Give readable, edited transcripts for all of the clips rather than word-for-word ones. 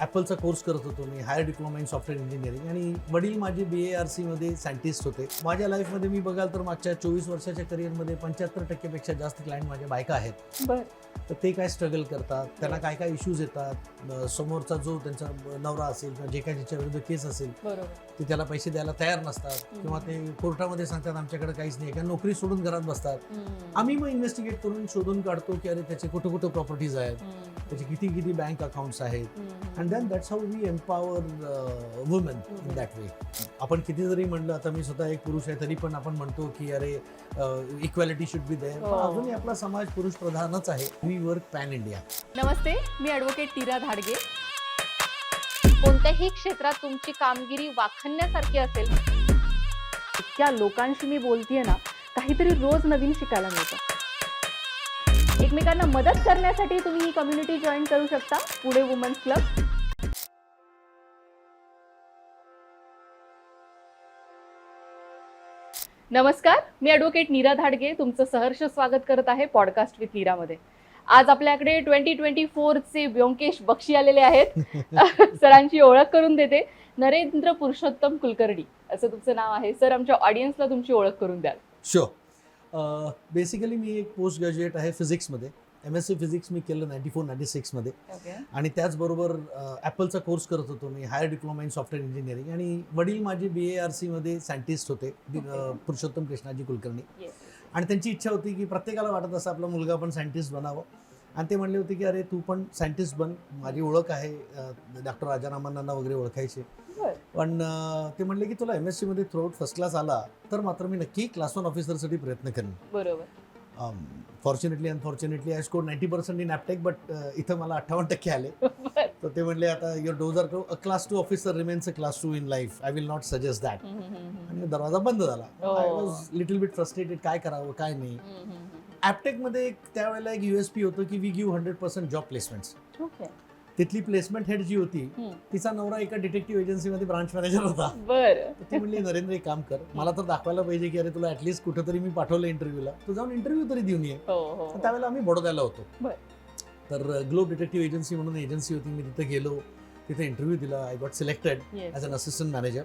ॲपलचा course करत होतो मी, higher diploma in software engineering, आणि वडील माझे BARC मध्ये सायंटिस्ट होते. माझ्या लाईफमध्ये मी बघाल तर मागच्या 24 वर्षाच्या करिअरमध्ये 75% पेक्षा जास्त क्लायंट माझ्या बायका आहेत. बर. तर ते काय स्ट्रगल करतात, त्यांना काय काय इश्यूज येतात, समोरचा जो त्यांचा नवरा असेल किंवा जे काय ज्याच्या विरुद्ध केस असेल बरोबर. ते त्याला पैसे द्यायला तयार नसतात, किंवा ते कोर्टामध्ये सांगतात आमच्याकडे काहीच नाही, किंवा नोकरी सोडून घरात बसतात. आम्ही मग इन्व्हेस्टिगेट करून शोधून काढतो की अरे त्याचे कुठं कुठं प्रॉपर्टीज आहेत, त्याचे किती किती बँक अकाउंट्स आहेत, and then that's how we empower women in that way. आपण किती जरी म्हणलं, आता मी स्वतः एक पुरुष आहे तरी पण आपण म्हणतो की अरे इक्वॅलिटी शुड बी देअर, पण अजूनही आपला समाज पुरुष प्रधानच आहे. We work pan India. नमस्ते, मी ॲडव्होकेट टीरा धाडगे. कोणत्याही क्षेत्रात तुमची कामगिरी वाखाणण्यासारखी असेल, इतक्या लोकांशी मी बोलतेय ना, काहीतरी रोज नवीन शिकायला मिळतं. एकमेकांना मदत करण्यासाठी तुम्ही ही कम्युनिटी जॉईन करू शकता, पुणे वुमन्स क्लब. नमस्कार, मी ॲडव्होकेट नीरा धाडगे तुमचं सहर्ष स्वागत करत आहे पॉडकास्ट विथ नीरामध्ये. आज आपल्याकडे 2024चे ब्योमकेश बक्षी आलेले आहेत. सरांची ओळख करून देते. नरेंद्र पुरुषोत्तम कुलकर्णी असं तुमचं नाव आहे. सर, आमच्या ऑडियन्सला तुमची ओळख करून द्याल? शुअर. बेसिकली मी एक पोस्ट ग्रॅज्युएट आहे फिजिक्समध्ये. MSc फिजिक्स मी केलं 94-96 मध्ये, आणि त्याचबरोबर ॲपलचा कोर्स करत होतो मी, higher diploma in software engineering, आणि वडील माझे BARC मध्ये सायंटिस्ट होते, पुरुषोत्तम कृष्णाजी कुलकर्णी. आणि त्यांची इच्छा होती की प्रत्येकाला वाटत असं आपला मुलगा पण सायंटिस्ट बनावं, आणि ते म्हणले होते की अरे तू पण सायंटिस्ट बन. माझी ओळख आहे, डॉक्टर राजारामन्ना वगैरे ओळखायचे. पण ते म्हणले की तुला MSc मध्ये थ्रू आउट फर्स्ट क्लास आला तर मात्र मी नक्की क्लास 1 ऑफिसरसाठी प्रयत्न करेन. बरोबर. Fortunately unfortunately I score 90% in Aptech, but इथं मला 58% आले. तर ते म्हणले आता your dose are class 2 officer remains a class 2 in life, I will not suggest that. आणि दरवाजा बंद झाला. I was little bit frustrated, काय करावं काय नाही. ॲपटेकमध्ये त्यावेळेला एक USP होतं की वी गिव्ह 100% जॉब प्लेसमेंट्स. तिथली प्लेसमेंट हेड जी होती तिचा नवरा एका डिटेक्टिव्ह एजन्सीमध्ये ब्रांच मॅनेजर होता. बरं. ती म्हणली नरेंद्र एक काम कर, मला तर दाखवायला पाहिजे की अरे तुला ऍटलीस्ट कुठेतरी मी पाठवलं इंटरव्ह्यूला, तू जाऊन इंटरव्ह्यू तरी देऊन ये. त्यावेळेला आम्ही बडोद्याला होतो. तर ग्लोब डिटेक्टिव्ह एजन्सी म्हणून एजन्सी होती. मी तिथे गेलो, तिथे इंटरव्ह्यू दिला. I got selected as an assistant manager.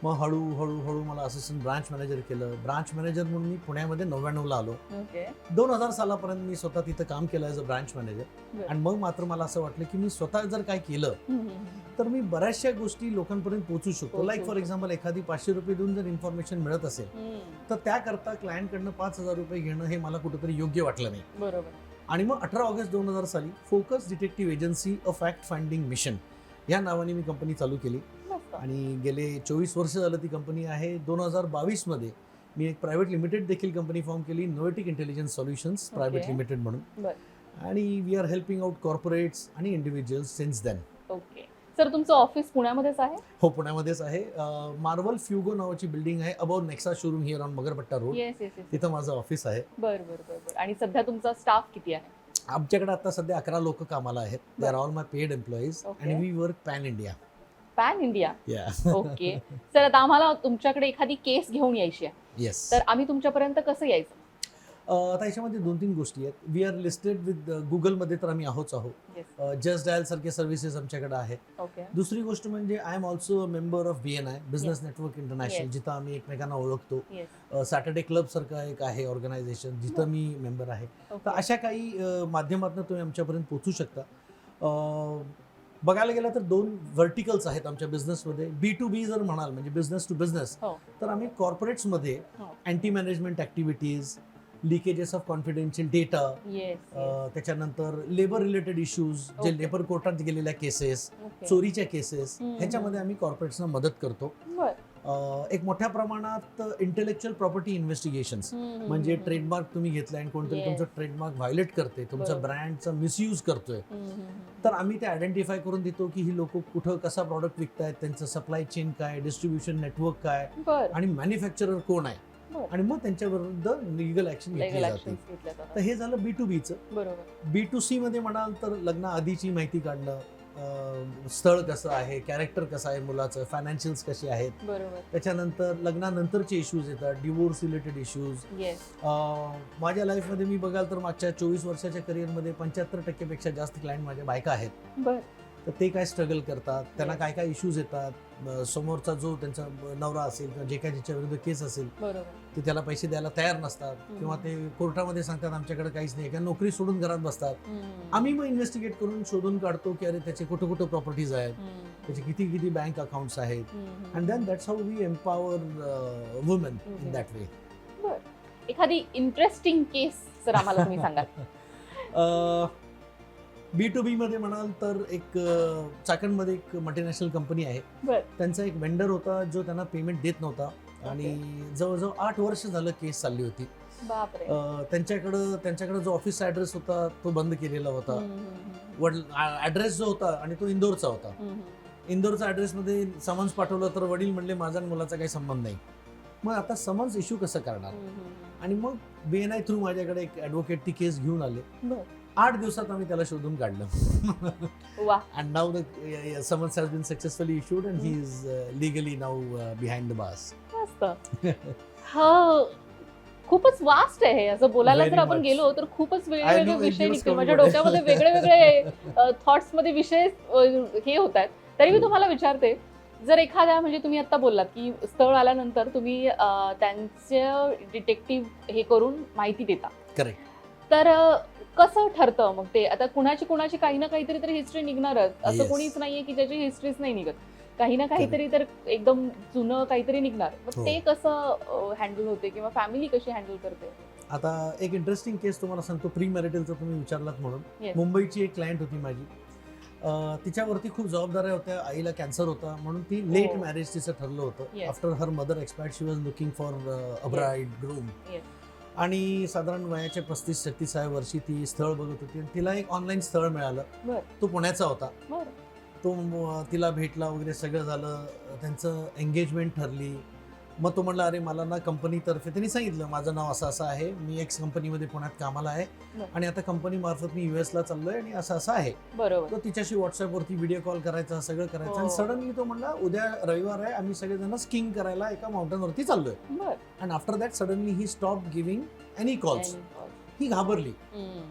मग हळूहळू मला असिस्टंट ब्रांच मॅनेजर केलं. ब्रांच मॅनेजर म्हणून मी पुण्यामध्ये 99ला आलो. 2000 सालापर्यंत मी स्वतः तिथं काम केलं ॲज अ ब्रांच मॅनेजर. आणि मग मात्र मला असं वाटलं की मी स्वतः जर काय केलं तर मी बऱ्याचशा गोष्टी लोकांपर्यंत पोहोचू शकतो. लाईक फॉर एक्झाम्पल, एखादी 500 रुपये देऊन जर इन्फॉर्मेशन मिळत असेल तर त्याकरता क्लायंटकडनं 5000 रुपये घेणं हे मला कुठेतरी योग्य वाटलं नाही. बरोबर. आणि मग 18 ऑगस्ट 2000 साली focus detective agency a fact finding mission या नावाने मी कंपनी चालू केली. आणि गेले 24 वर्ष झालं ती कंपनी आहे. 2022 मध्ये मी एक प्रायव्हेट लिमिटेड देखील कंपनी फॉर्म केली, Noetic intelligence solutions private limited म्हणून. आणि we are helping out corporates आणि individuals since then. Okay. Sir, तुमचं ऑफिस पुण्यामध्येच आहे? हो, पुण्यामध्येच आहे. मार्वल फ्युगो नावाची बिल्डिंग आहे, about Nexa showroom here on Magarpatta road. तिथं माझं ऑफिस आहे. बरं. आणि सध्या तुमचा स्टाफ किती आहे? आमच्याकडे आता सध्या 11 लोक कामाला आहेत. They are all my paid employees, आणि we work pan India. Pan India. Okay. Sir, आता आम्हाला तुमच्याकडे एखादी केस घेऊन यायची आहे. येस. तर आम्ही तुमच्यापर्यंत कसं यायचं? आता याच्यामध्ये 2-3 गोष्टी आहेत. वी आर लिस्टेड विथ गुगलमध्ये, तर आम्ही आहोत. जस्ट डायल सारखे सर्व्हिसेस आमच्याकडे आहेत. दुसरी गोष्ट म्हणजे I am also a member of BNI, business network international, जिथं आम्ही एकमेकांना ओळखतो. सॅटर्डे क्लब सारखं एक आहे ऑर्गनायझेशन, जिथं मी मेंबर आहे. तर अशा काही माध्यमातून तुम्ही आमच्यापर्यंत पोहोचू शकता. बघायला गेलं तर 2 व्हर्टिकल्स आहेत आमच्या बिझनेसमध्ये. B2B जर म्हणाल, म्हणजे बिझनेस टू बिझनेस, तर आम्ही कॉर्पोरेट्समध्ये anti management activities, leakages of confidential data, त्याच्यानंतर लेबर रिलेटेड इश्यूज, जे लेबर कोर्टात गेलेल्या केसेस, चोरीच्या केसेस, ह्याच्यामध्ये आम्ही कॉर्पोरेट्सना मदत करतो. एक मोठ्या प्रमाणात इंटेलेक्च्युअल प्रॉपर्टी इन्व्हेस्टिगेशन्स, म्हणजे ट्रेडमार्क तुम्ही घेतलाय आणि कोणतरी तुमचं ट्रेडमार्क व्हायोलेट करते, तुमच्या ब्रँडचा मिसयूज करतोय, तर आम्ही ते आयडेंटिफाय करून देतो की ही लोक कुठं कसा प्रॉडक्ट विकतायत, त्यांचं सप्लाय चेन काय, डिस्ट्रीब्युशन नेटवर्क काय, आणि मॅन्युफॅक्चरर कोण आहे, आणि मग त्यांच्या विरुद्ध लिगल ऍक्शन घेतली जाते. तर हे झालं B2Bचं. B2C मध्ये म्हणाल तर लग्न आधीची माहिती काढणं, स्थळ कसं आहे, कॅरेक्टर कसं आहे मुलाचं, फायनान्शियल्स कसे आहेत, त्याच्यानंतर लग्नानंतरचे इश्यूज येतात, डिवोर्स रिलेटेड इश्यूज. माझ्या लाईफमध्ये मी बघाल तर मागच्या 24 वर्षाच्या करिअरमध्ये 75% पेक्षा जास्त क्लायंट माझ्या बायका आहेत. तर ते काय स्ट्रगल करतात, त्यांना काय काय इश्यूज येतात, समोरचा जो त्यांचा नवरा असेल किंवा जे काय ज्याच्या विरुद्ध केस असेल ते त्याला पैसे द्यायला तयार नसतात किंवा ते कोर्टामध्ये सांगतात आमच्याकडे काहीच नाही किंवा नोकरी सोडून घरात बसतात. आम्ही मग इन्व्हेस्टिगेट करून शोधून काढतो की अरे त्याचे कुठं कुठं प्रॉपर्टीज आहेत, त्याचे किती किती बँक अकाउंट्स आहेत, and then that's how we empower women in that way. एखादी इंटरेस्टिंग केस सर आम्हाला तुम्ही सांगा. B2B मध्ये म्हणाल तर एक चाकणमध्ये एक मल्टीनॅशनल कंपनी आहे. त्यांचा एक वेंडर होता जो त्यांना पेमेंट देत नव्हता आणि जवळजवळ 8 वर्ष झालं केस चालली होती. त्यांच्याकडे जो ऑफिस ऍड्रेस होता तो बंद केलेला होता. ऍड्रेस जो होता आणि तो इंदोरचा होता. इंदोरचा ऍड्रेस मध्ये समन्स पाठवलं तर वडील म्हणले माझा आणि मुलाचा काही संबंध नाही. मग आता समन्स इश्यू कसं करणार. आणि मग BNI थ्रू माझ्याकडे एक ऍडव्होकेट ती केस घेऊन आले. 8 दिवसात आम्ही त्याला शोधून काढलं. And now the summons has been successfully issued and he is legally now behind the bars. खूपच वास्ट आहे हे. असं बोलायला जर आपण गेलो तर खूपच वेगवेगळे विषय निघतील. माझ्या डोक्यामध्ये वेगळे वेगळे थॉट्स मध्ये विषय हे होत आहेत. तरी मी तुम्हाला विचारते, जर एखाद्या म्हणजे तुम्ही आता बोललात की स्थळ आल्यानंतर तुम्ही त्यांचं डिटेक्टिव्ह हे करून माहिती देता, करेक्ट, तर कसं ठरतं मग ते? आता कुणाची काही ना काहीतरी तर हिस्ट्री निघणारच. असं कोणीच नाहीये की ज्याची हिस्ट्रीच नाही निघत. काही ना काहीतरी तर एकदम जुनं काहीतरी निघणार. मग ते कसं हँडल होते किंवा फॅमिली कशी हँडल करते? आता एक इंटरेस्टिंग केस तुम्हाला सांगतो. प्री मॅरिटलचं तुम्ही विचारलात म्हणून. मुंबईची एक क्लायंट होती माझी. तिच्यावरती खूप जबाबदाऱ्या होत्या. आईला कॅन्सर होता म्हणून ती लेट मॅरेज तिचं ठरलं होतं. After her mother expired she was looking for a bride groom. आणि साधारण वयाच्या 35-36व्या वर्षी ती स्थळ बघत होती. तिला एक ऑनलाईन स्थळ मिळालं. तो पुण्याचा होता. तो तिला भेटला वगैरे सगळं झालं. त्यांचं एंगेजमेंट ठरली. मग तो म्हणला अरे मला ना कंपनीतर्फे, त्यांनी सांगितलं माझं नाव असं असं आहे, मी एक्स कंपनीमध्ये पुण्यात कामाला आहे आणि आता कंपनी मार्फत मी US ला चाललोय आणि असं असं आहे. तो तिच्याशी व्हॉट्सअपवरती व्हिडिओ कॉल करायचा, सगळं करायचं. आणि सडनली तो म्हणला उद्या रविवार आहे, आम्ही सगळेजण स्कीइंग करायला एका माउंटनवरती चाललोय. आणि after that suddenly he stop giving any calls. ही घाबरली.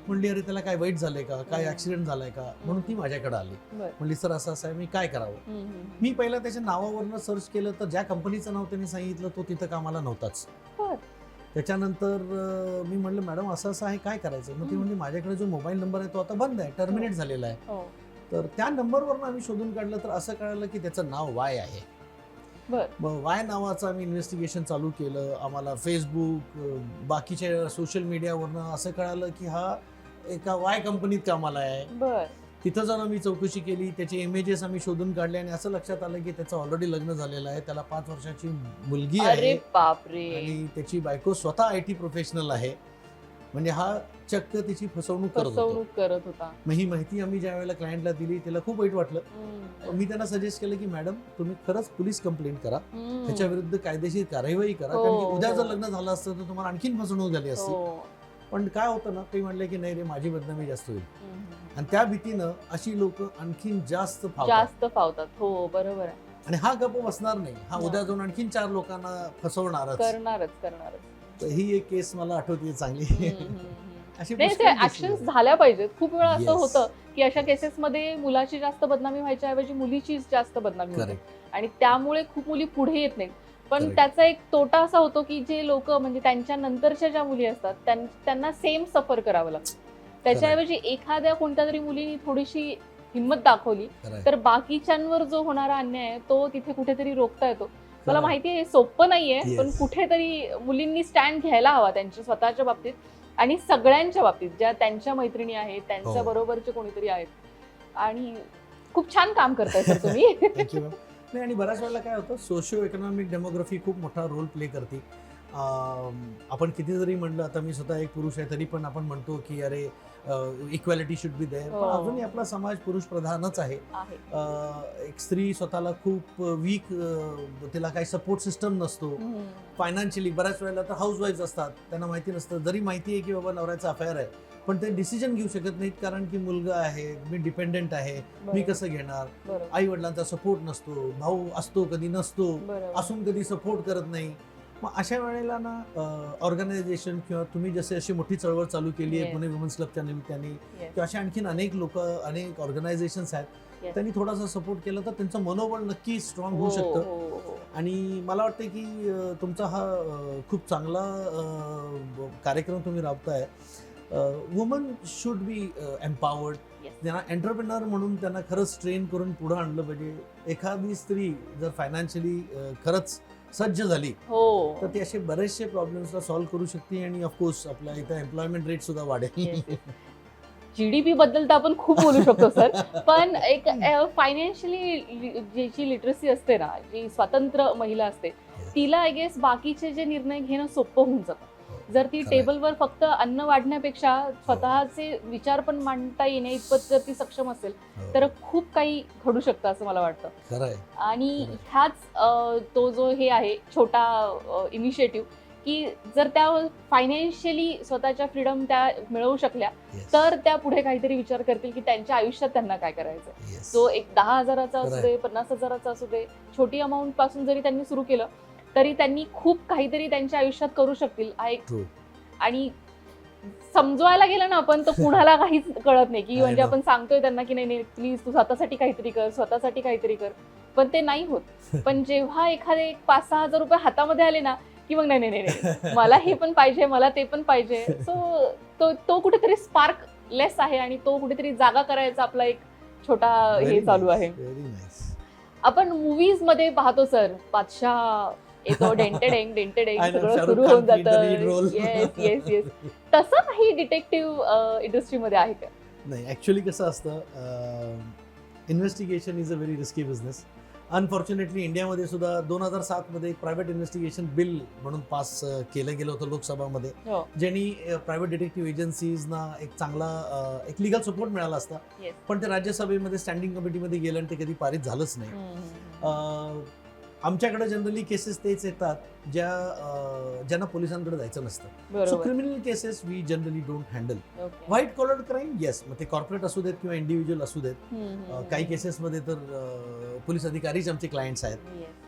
म्हणली अरे त्याला काय वाईट झालंय का, काय ऍक्सिडेंट झालाय का, म्हणून ती माझ्याकडे आली. म्हणली सर असं असं आहे, मी काय करावं. मी पहिला त्याच्या नावावरनं सर्च केलं तर ज्या कंपनीचं नाव त्यांनी सांगितलं तो तिथं कामाला नव्हताच. त्याच्यानंतर मी म्हणलं मॅडम असं असं आहे, काय करायचं. मग ती म्हणजे माझ्याकडे जो मोबाईल नंबर आहे तो आता बंद आहे, टर्मिनेट झालेला आहे. तर त्या नंबरवरनं आम्ही शोधून काढलं तर असं कळलं की त्याचं नाव वाय आहे. मग वाय नावाचं आम्ही इन्व्हेस्टिगेशन चालू केलं. आम्हाला फेसबुक बाकीच्या सोशल मीडियावरनं असं कळालं की हा एका वाय कंपनीत कामाला आहे. तिथं जाऊन आम्ही चौकशी केली. त्याचे इमेजेस आम्ही शोधून काढले आणि असं लक्षात आलं की त्याचं ऑलरेडी लग्न झालेलं आहे. त्याला 5 वर्षाची मुलगी आहे आणि त्याची बायको स्वतः IT प्रोफेशनल आहे. म्हणजे हा चक्क तिची फसवणूक करत होता. मग ही माहिती आम्ही ज्या वेळेला क्लायंटला दिली त्याला खूप वाईट वाटलं. मी त्यांना सजेस्ट केलं की मॅडम तुम्ही खरंच पोलीस कंप्लेंट करा, त्याच्या विरुद्ध कायदेशीर कार्यवाही करा. कारण की उद्या जर लग्न झालं असतं तर तुम्हाला आणखीन फसवणूक झाली असती. पण काय होतं ना, ते म्हणले की नाही रे माझी बदनामी जास्त होईल. आणि त्या भीतीनं अशी लोक आणखीन जास्त फावतात. हो बरोबर आहे. आणि हा गप्प बसणार नाही, हा उद्या जाऊन आणखीन 4 लोकांना फसवणारच. तर ही एक केस मला आठवते चांगली. ऍक्शन्स झाल्या पाहिजेत. खूप वेळा असं होतं की अशा केसेसमध्ये मुलाची जास्त बदनामी व्हायच्या ऐवजी मुलीची जास्त बदनामी होते आणि त्यामुळे खूप मुली पुढे येत नाहीत. पण त्याचा एक तोटा असा होतो की जे लोक म्हणजे त्यांच्या नंतरच्या ज्या मुली असतात त्यांना सेम सफर करावं लागतं. त्याच्याऐवजी एखाद्या कोणत्या तरी मुलीनी थोडीशी हिंमत दाखवली तर बाकीच्यांवर जो होणारा अन्याय आहे तो तिथे कुठेतरी रोखता येतो. मला माहिती आहे सोपं नाहीये, पण कुठेतरी मुलींनी स्टँड घ्यायला हवा त्यांच्या स्वतःच्या बाबतीत आणि सगळ्यांच्या बाबतीत, ज्या त्यांच्या मैत्रिणी आहेत त्यांच्या बरोबरचे कोणीतरी आहेत. आणि खूप छान काम करताय सर तुम्ही. नाही, आणि बऱ्याच वेळेला काय होतं, सोशिओ इकॉनॉमिक डेमोग्राफी खूप मोठा रोल प्ले करते. आपण किती जरी म्हणलं, आता मी स्वतः एक पुरुष आहे तरी पण आपण म्हणतो की अरे इक्वॅलिटी शुड बी देअर. पण अजूनही आपला समाज पुरुष प्रधानच आहे. एक स्त्री स्वतःला खूप वीक, तिला काही सपोर्ट सिस्टम नसतो. फायनान्शियली बऱ्याच वेळेला तर हाऊस वाईफ असतात, त्यांना माहिती नसतं. जरी माहिती आहे की बाबा नवऱ्याचा अफेअर आहे पण ते डिसिजन घेऊ शकत नाहीत कारण की मुलगा आहे, मी डिपेंडेंट आहे, मी कसं घेणार. आई वडिलांचा सपोर्ट नसतो, भाऊ असतो कधी नसतो, असून कधी सपोर्ट करत नाही. मग अशा वेळेला ना ऑर्गनायझेशन किंवा तुम्ही जसे अशी मोठी चळवळ चालू केली आहे पुणे वुमन्स क्लबच्या निमित्ताने किंवा अशा आणखीन अनेक लोक, अनेक ऑर्गनायझेशन्स आहेत Yes. त्यांनी थोडासा सपोर्ट केला तर त्यांचं मनोबळ नक्की स्ट्रॉंग होऊ शकतं. आणि मला वाटतं की तुमचा हा खूप चांगला कार्यक्रम तुम्ही राबताय. Woman should be empowered. त्यांना एंटरप्रेनर म्हणून त्यांना खरंच ट्रेन करून पुढे आणलं पाहिजे. एखादी स्त्री जर फायनान्शियली खरंच सज्ज झाली तर ती असे बरेचसे प्रॉब्लेम्सला सॉल्व्ह करू शकते आणि ऑफकोर्स आपल्या इथं एम्प्लॉयमेंट रेट सुद्धा वाढेल. जीडीपी बद्दल तर आपण खूप बोलू शकतो सर, पण एक फायनान्शियली ज्याची लिटरसी असते ना, जी स्वतंत्र महिला असते, तिला आय गेस बाकीचे जे निर्णय घेणं सोपं होऊन जातं. जर ती टेबलवर फक्त अन्न वाढण्यापेक्षा स्वतःचे विचार पण मांडता येण्या इतपत जर ती सक्षम असेल तर खूप काही घडू शकतं असं मला वाटतं. खरंय. आणि ह्याच तो जो हे आहे छोटा इनिशिएटिव्ह की जर त्या फायनान्शियली स्वतःच्या फ्रीडम त्या मिळवू शकल्या तर त्या पुढे काहीतरी विचार करतील की त्यांच्या आयुष्यात त्यांना काय करायचं. सो एक 10,000चा असू दे, 50,000चा असू दे, छोटी अमाऊंट पासून जरी त्यांनी सुरू केलं तरी त्यांनी खूप काहीतरी त्यांच्या आयुष्यात करू शकतील. आणि समजवायला गेलं ना आपण तर कुणाला काहीच कळत नाही की म्हणजे आपण सांगतोय त्यांना की नाही प्लीज तू स्वतःसाठी काहीतरी कर, स्वतःसाठी काहीतरी कर, पण ते नाही होत. पण जेव्हा एखादे 5-6 हजार रुपये हातामध्ये आले ना की मग नाही मला हे पण पाहिजे, मला ते पण पाहिजे. सो तो कुठेतरी स्पार्क लेस आहे आणि तो कुठेतरी जागा करायचा आपला एक छोटा हे चालू आहे. आपण मूवीज मध्ये पाहतो सर, बादशाह येतो, डेंटेडेंग सगळं सुरू होऊन जातं. येस येस तसं काही डिटेक्टिव्ह इंडस्ट्रीमध्ये आहे का? नाही, ऍक्च्युअली कसं असतं, investigation is a very risky business. Unfortunately इंडियामध्ये सुद्धा 2007 मध्ये एक प्रायव्हेट इन्व्हेस्टिगेशन बिल म्हणून पास केलं गेलं होतं लोकसभामध्ये, ज्यांनी प्रायव्हेट डिटेक्टिव्ह एजन्सीजना एक चांगला एक लिगल सपोर्ट मिळाला असता. पण ते राज्यसभेमध्ये स्टँडिंग कमिटीमध्ये गेलं आणि ते कधी पारित झालंच नाही. आमच्याकडे जनरली केसेस तेच येतात ज्यांना पोलिसांकडे जायचं नसतं. So criminal cases we generally don't handle. White collar crime yes, मग ते कॉर्पोरेट असू देत किंवा इंडिव्हिज्युअल असू देत. काही केसेसमध्ये तर पोलीस अधिकारीच आमचे क्लायंट्स आहेत.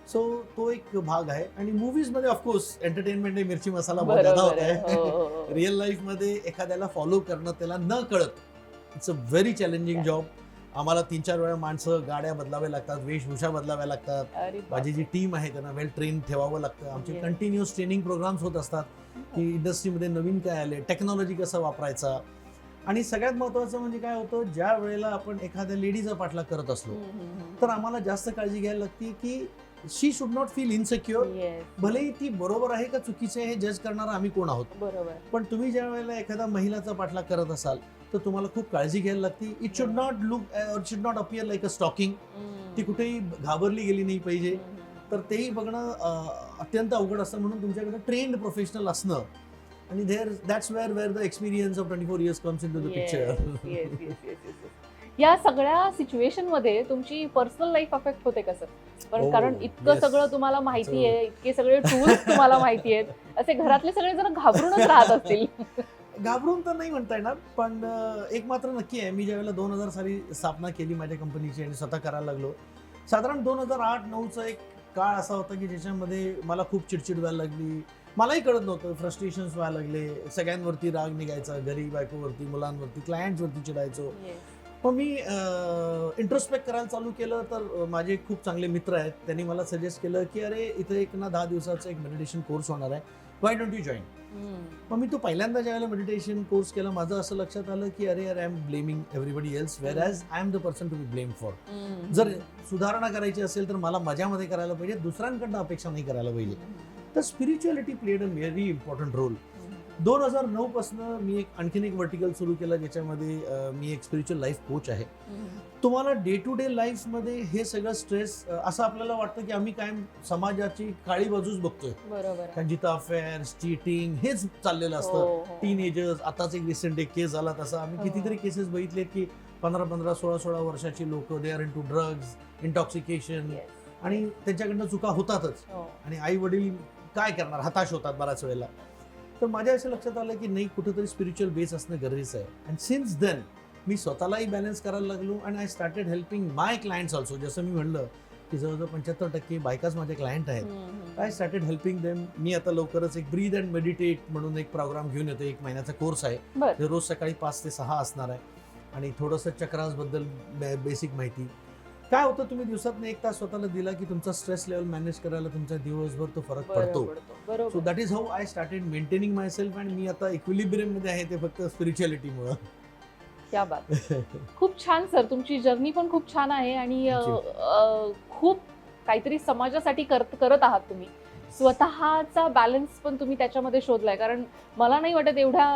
सो तो एक भाग आहे. आणि मूवीज मध्ये ऑफकोर्स एंटरटेनमेंट मिरची मसाला बहुत ज्यादा होता है. रिअल लाईफ मध्ये एखाद्याला फॉलो करणं त्याला न कळत it's a very challenging job. आम्हाला 3-4 वेळा माणसं, गाड्या बदलाव्या लागतात, वेशभूषा बदलाव्या लागतात. माझी जी टीम आहे त्यांना वेल ट्रेन ठेवावं लागतं. आमचे कंटिन्युअस ट्रेनिंग प्रोग्राम्स होत असतात की इंडस्ट्रीमध्ये नवीन काय आले, टेक्नॉलॉजी कसं वापरायचा. आणि सगळ्यात महत्त्वाचं म्हणजे काय होतं, ज्या वेळेला आपण एखाद्या लेडीचा पाठलाग करत असलो तर आम्हाला जास्त काळजी घ्यायला लागते की शी शुड नॉट फील इनसिक्युअर. भलेही ती बरोबर आहे का चुकीचे आहे हे जज करणारा आम्ही कोण आहोत, पण तुम्ही ज्या वेळेला एखाद्या महिलाचा पाठलाग करत असाल तर तुम्हाला खूप काळजी घ्यायला लागते. It should not look it should not appear like a stalking. ती कुठेही घाबरली गेली नाही पाहिजे. तर तेही बघणं अत्यंत अवघड असतं. म्हणून तुमच्याकडे ट्रेन्ड प्रोफेशनल असणं आणि that's where the experience of 24 years comes into the picture. या सगळ्या सिच्युएशन मध्ये तुमची पर्सनल लाईफ अफेक्ट होते का सर? कारण इतकं सगळं तुम्हाला माहिती आहे, इतके सगळे टूल्स तुम्हाला माहिती आहेत, असे घरातले सगळे जरा घाबरूनच राहत असतील. घाबरून तर नाही म्हणता येणार, पण एक मात्र नक्की आहे, मी ज्यावेळेला 2000 साली स्थापना केली माझ्या कंपनीची आणि स्वतः करायला लागलो, साधारण 2008-9चा एक काळ असा होता की ज्याच्यामध्ये मला खूप चिडचिड व्हायला लागली. मलाही कळत नव्हतं, फ्रस्ट्रेशन्स व्हायला लागले, सगळ्यांवरती राग निघायचा, घरी बायकोवरती, मुलांवरती, क्लायंट्सवरती चिडायचो. मग मी इंट्रोस्पेक्ट करायला चालू केलं तर माझे खूप चांगले मित्र आहेत, त्यांनी मला सजेस्ट केलं की अरे इथे एक ना 10 दिवसाचा एक मेडिटेशन कोर्स होणार आहे, व्हाय डोंट यू जॉईन. मग मी तो पहिल्यांदा ज्यावेळेला मेडिटेशन कोर्स केला माझं असं लक्षात आलं की अरे I am blaming everybody else whereas I am the person to be blame for. जर सुधारणा करायची असेल तर मला माझ्यामध्ये करायला पाहिजे, दुसऱ्यांकडनं अपेक्षा नाही करायला पाहिजे. तर spirituality played a very important role. 2009 पासून मी एक आणखीन एक वर्टिकल सुरू केलं ज्याच्यामध्ये मी एक स्पिरिच्युअल लाईफ कोच आहे. तुम्हाला डे टू डे लाईफमध्ये हे सगळं स्ट्रेस असं आपल्याला वाटतं की आम्ही कायम समाजाची काळी बाजूच बघतोय, कारण जिथं अफेअर्स, चीटिंग हेच चाललेलं असतं. टीनेजर्स, आताच एक रिसेंट एक केस झाला तसा आम्ही कितीतरी केसेस बघितलेत की 15-15, 16-16 वर्षाची लोक they are into drugs, intoxication, आणि त्यांच्याकडनं चुका होतातच. आणि आई वडील काय करणार, हताश होतात बऱ्याच वेळेला. तर माझ्या असं लक्षात आलं की नाही, कुठेतरी स्पिरिच्युअल बेस असणं गरजेचं आहे. अँड सिन्स देन मी स्वतःलाही बॅलन्स करायला लागलो and I started helping my clients also. जसं मी म्हणलं की जवळजवळ 75% बायकाच माझे क्लायंट आहेत. I started helping them. मी आता लवकरच एक ब्रीद अँड मेडिटेट म्हणून एक प्रोग्राम घेऊन येतो, 1 महिन्याचा कोर्स आहे, रोज सकाळी 5 ते 6 असणार आहे. आणि थोडंसं चक्रासबद्दल बेसिक माहिती. काय होतं, तुम्ही दिवसातून 1 तास स्वतःला दिला की तुमचा स्ट्रेस लेवल मॅनेज करायला तुमचा दिवसभर तो फरक पडतो. सो बरोबर. That is how I started maintaining my self. आणि मी आता इक्विलिब्रियम मध्ये आहे, ते फक्त स्पिरिच्युअलिटीमुळं. क्या बात. खूप छान सर, तुमची जर्नी पण खूप छान आहे आणि खूप काहीतरी समाजासाठी करत आहात तुम्ही. स्वतःचा बॅलन्स पण तुम्ही त्याच्यामध्ये शोधलाय. कारण मला नाही वाटत एवढ्या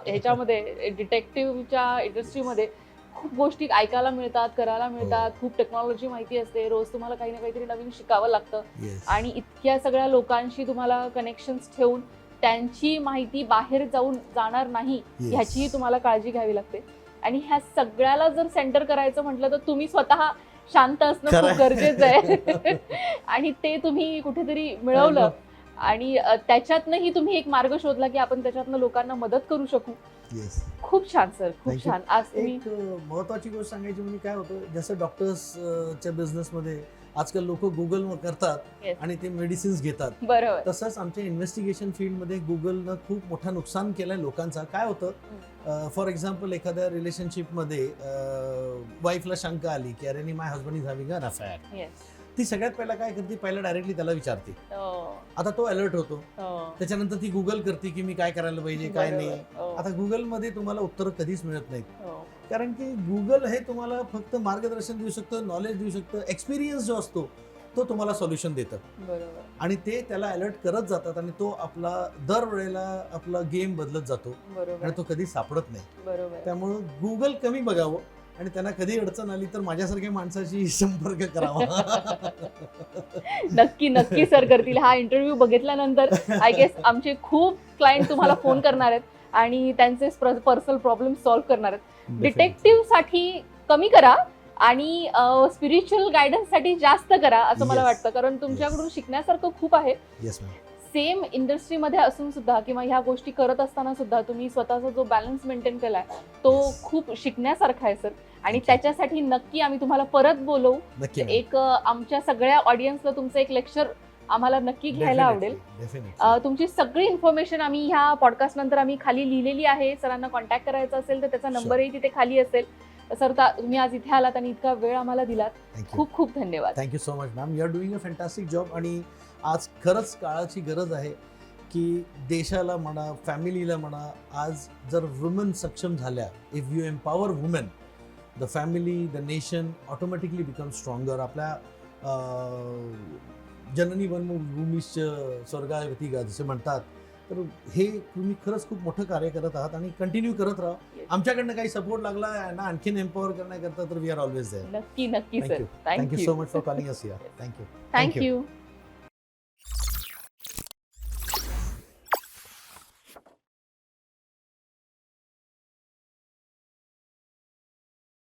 ह्याच्यामध्ये डिटेक्टिव्हच्या इंडस्ट्रीमध्ये खूप गोष्टी ऐकायला मिळतात, करायला मिळतात. खूप टेक्नॉलॉजी माहिती असते, रोज तुम्हाला काही ना काहीतरी नवीन शिकावं लागतं. आणि इतक्या सगळ्या लोकांशी तुम्हाला कनेक्शन्स ठेवून त्यांची माहिती बाहेर जाणार नाही ह्याचीही तुम्हाला काळजी घ्यावी लागते. आणि ह्या सगळ्याला जर सेंटर करायचं म्हटलं तर तुम्ही स्वतः शांत असणं खूप गरजेचं आहे. आणि ते तुम्ही कुठेतरी मिळवलं आणि त्याच्यातनंही तुम्ही एक मार्ग शोधला की आपण त्याच्यातनं लोकांना मदत करू शकू. खूप छान सर, खूप छान. आज तुम्ही एक महत्वाची गोष्ट सांगायची म्हणजे काय होतं, जसं डॉक्टर्सच्या बिझनेसमध्ये आजकाल लोक गुगल करतात आणि ते मेडिसिन्स घेतात. बरोबर. तसंच आमच्या इन्व्हेस्टिगेशन फील्डमध्ये गुगलनं खूप मोठं नुकसान केलंय लोकांचा. काय होतं, फॉर एक्झाम्पल एखाद्या रिलेशनशिपमध्ये वाईफला शंका आली की अरे my husband is having an affair. ती सगळ्यात पहिला काय करते, पहिला डायरेक्टली त्याला विचारते. आता तो अलर्ट होतो. त्याच्यानंतर ती गुगल करते की मी काय करायला पाहिजे, काय नाही. आता गुगलमध्ये तुम्हाला उत्तर कधीच मिळत नाहीत. कारण की गुगल हे तुम्हाला फक्त मार्गदर्शन देऊ शकतं, नॉलेज देऊ शकतं. एक्सपिरियन्स जो असतो तो तुम्हाला सोल्युशन देतं. आणि ते त्याला अलर्ट करत जातात आणि तो आपला दरवेळेला आपला गेम बदलत जातो आणि तो कधी सापडत नाही. त्यामुळे गुगल कमी बघावं आणि त्यांना कधी अडचण आली तर माझ्यासारख्या माणसाशी संपर्क करावा. नक्की नक्की सर करतील. हा इंटरव्ह्यू बघितल्यानंतर आय गेस आमचे खूप क्लायंट तुम्हाला फोन करणार आहेत आणि त्यांचे पर्सनल प्रॉब्लेम सॉल्व्ह करणार आहेत. डिटेक्टिव्ह साठी कमी करा आणि स्पिरिच्युअल गायडन्स साठी जास्त करा असं मला वाटतं. कारण तुमच्याकडून शिकण्यासारखं खूप आहे. सेम इंडस्ट्रीमध्ये असून सुद्धा किंवा ह्या गोष्टी करत असताना सुद्धा तुम्ही स्वतःचा जो बॅलन्स मेंटेन केलाय तो खूप शिकण्यासारखा आहे सर. आणि त्याच्यासाठी नक्की आम्ही तुम्हाला परत बोलवू. एक आमच्या सगळ्या ऑडियन्सला तुमचं एक लेक्चर आम्हाला नक्की घ्यायला आवडेल. तुमची सगळी इन्फॉर्मेशन आम्ही ह्या पॉडकास्ट नंतर आम्ही खाली लिहिलेली आहे. सरांना कॉन्टॅक्ट करायचा असेल तर त्याचा नंबरही तिथे खाली असेल. सर तुम्ही आज इथे आलात आणि इतका वेळ आम्हाला दिलात, खूप खूप धन्यवाद. Thank you so much ma'am. You are doing a fantastic job. आणि आज खरंच काळाची गरज आहे की देशाला म्हणा, फॅमिलीला म्हणा, आज जर वुमन सक्षम झाल्या, if you empower women, the family, the nation automatically become stronger. आपल्या जननी भूमीश्च स्वर्गावती जसे म्हणतात, तर हे तुम्ही खरंच खूप मोठं कार्य करत आहात आणि कंटिन्यू करत राहा. आमच्याकडनं काही सपोर्ट लागला ना आणखीन एम्पॉवर करण्याकरता तर वी आर ऑलवेज देअर. नक्की नक्की sir. Thank you so much for calling us here. Thank you.